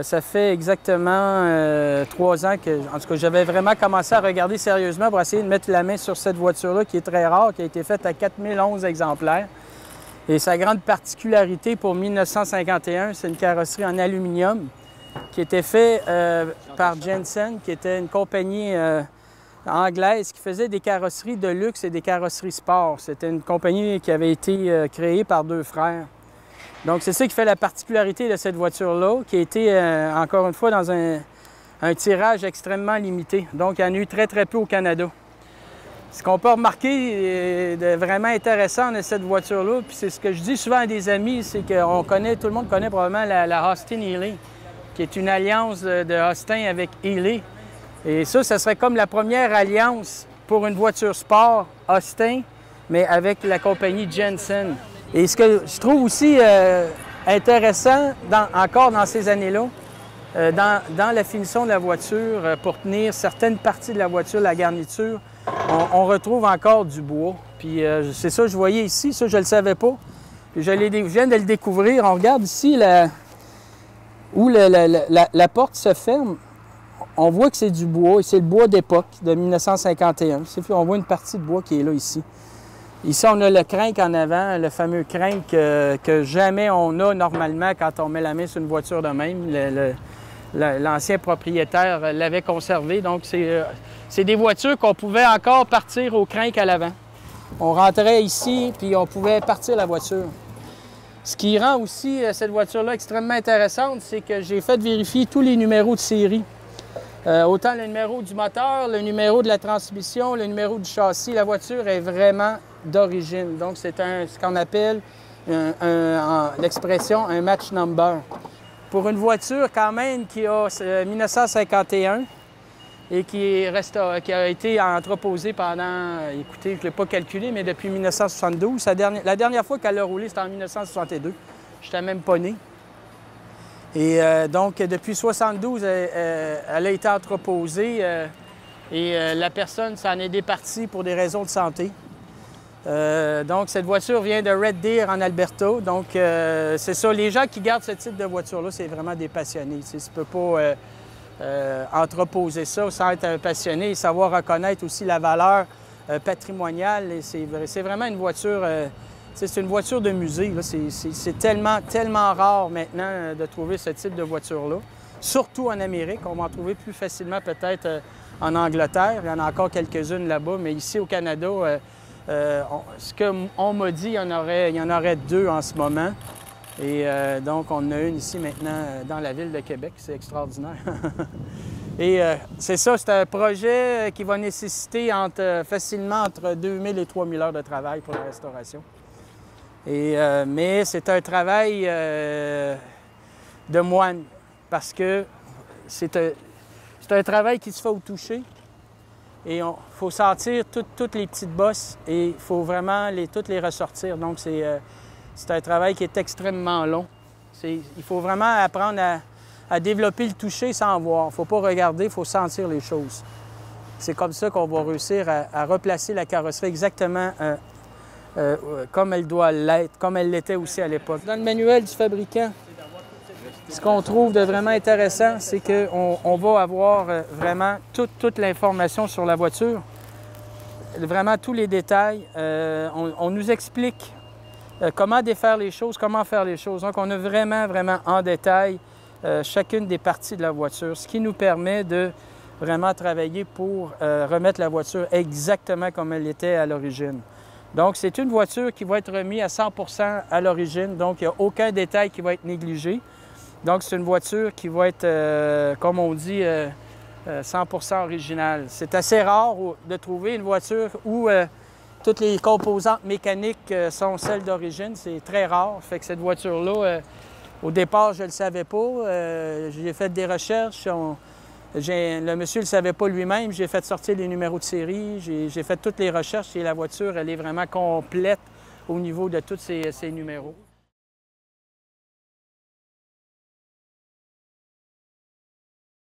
Ça fait exactement 3 ans que, en tout cas, j'avais vraiment commencé à regarder sérieusement pour essayer de mettre la main sur cette voiture-là qui est très rare, qui a été faite à 4011 exemplaires. Et sa grande particularité pour 1951, c'est une carrosserie en aluminium qui était faite par Jensen, qui était une compagnie anglaise qui faisait des carrosseries de luxe et des carrosseries sport. C'était une compagnie qui avait été créée par 2 frères. Donc, c'est ça qui fait la particularité de cette voiture-là, qui a été, encore une fois, dans un tirage extrêmement limité. Donc, il y en a eu très, très peu au Canada. Ce qu'on peut remarquer de vraiment intéressant de cette voiture-là, puis c'est ce que je dis souvent à des amis, c'est qu'on connaît, tout le monde connaît probablement la Austin-Healey, qui est une alliance de Austin avec Healey. Et ça serait comme la première alliance pour une voiture sport Austin, mais avec la compagnie Jensen. Et ce que je trouve aussi intéressant, encore dans ces années-là, dans la finition de la voiture, pour tenir certaines parties de la voiture, la garniture, on retrouve encore du bois. Puis c'est ça que je voyais ici, ça je ne le savais pas. Puis je viens de le découvrir. On regarde ici où la porte se ferme. On voit que c'est du bois, et c'est le bois d'époque de 1951. On voit une partie de bois qui est là ici. Ici, on a le crank en avant, le fameux crank que jamais on a normalement quand on met la main sur une voiture de même. L'ancien propriétaire l'avait conservé. Donc, c'est des voitures qu'on pouvait encore partir au crank à l'avant. On rentrait ici, puis on pouvait partir la voiture. Ce qui rend aussi cette voiture-là extrêmement intéressante, c'est que j'ai fait vérifier tous les numéros de série. Autant le numéro du moteur, le numéro de la transmission, le numéro du châssis. La voiture est vraiment d'origine. Donc, c'est ce qu'on appelle l'expression un match number. Pour une voiture quand même qui a 1951 et qui a été entreposée pendant, écoutez, je ne l'ai pas calculé, mais depuis 1972. La dernière fois qu'elle a roulé, c'était en 1962. Je n'étais même pas né. Et donc, depuis 1972, elle a été entreposée et la personne s'en est départie pour des raisons de santé. Donc, cette voiture vient de Red Deer en Alberta. Donc, c'est ça. Les gens qui gardent ce type de voiture-là, c'est vraiment des passionnés. Tu ne peux pas entreposer ça sans être un passionné et savoir reconnaître aussi la valeur patrimoniale. C'est vraiment une voiture... c'est une voiture de musée. C'est tellement, tellement rare maintenant de trouver ce type de voiture-là. Surtout en Amérique. On va en trouver plus facilement peut-être en Angleterre. Il y en a encore quelques-unes là-bas. Mais ici au Canada, ce qu'on m'a dit, il y en aurait 2 en ce moment. Et donc, on en a une ici maintenant dans la ville de Québec. C'est extraordinaire. Et c'est ça, c'est un projet qui va nécessiter facilement entre 2000 et 3000 heures de travail pour la restauration. Mais c'est un travail de moine parce que c'est un travail qui se fait au toucher et il faut sentir toutes les petites bosses et il faut vraiment toutes les ressortir. Donc, c'est un travail qui est extrêmement long. Il faut vraiment apprendre à développer le toucher sans voir. Il ne faut pas regarder, il faut sentir les choses. C'est comme ça qu'on va réussir à replacer la carrosserie exactement comme elle doit l'être, comme elle l'était aussi à l'époque. Dans le manuel du fabricant, ce qu'on trouve de vraiment intéressant, c'est qu'on va avoir vraiment toute l'information sur la voiture, vraiment tous les détails. On nous explique comment défaire les choses, comment faire les choses. Donc, on a vraiment, vraiment en détail chacune des parties de la voiture, ce qui nous permet de vraiment travailler pour remettre la voiture exactement comme elle était à l'origine. Donc, c'est une voiture qui va être remise à 100 % à l'origine, donc il n'y a aucun détail qui va être négligé. Donc, c'est une voiture qui va être, comme on dit, 100 % originale. C'est assez rare de trouver une voiture où toutes les composantes mécaniques sont celles d'origine. C'est très rare. Fait que cette voiture-là, au départ, je ne le savais pas. J'ai fait des recherches. Le monsieur ne le savait pas lui-même. J'ai fait sortir les numéros de série. J'ai fait toutes les recherches et la voiture, elle est vraiment complète au niveau de tous ces numéros.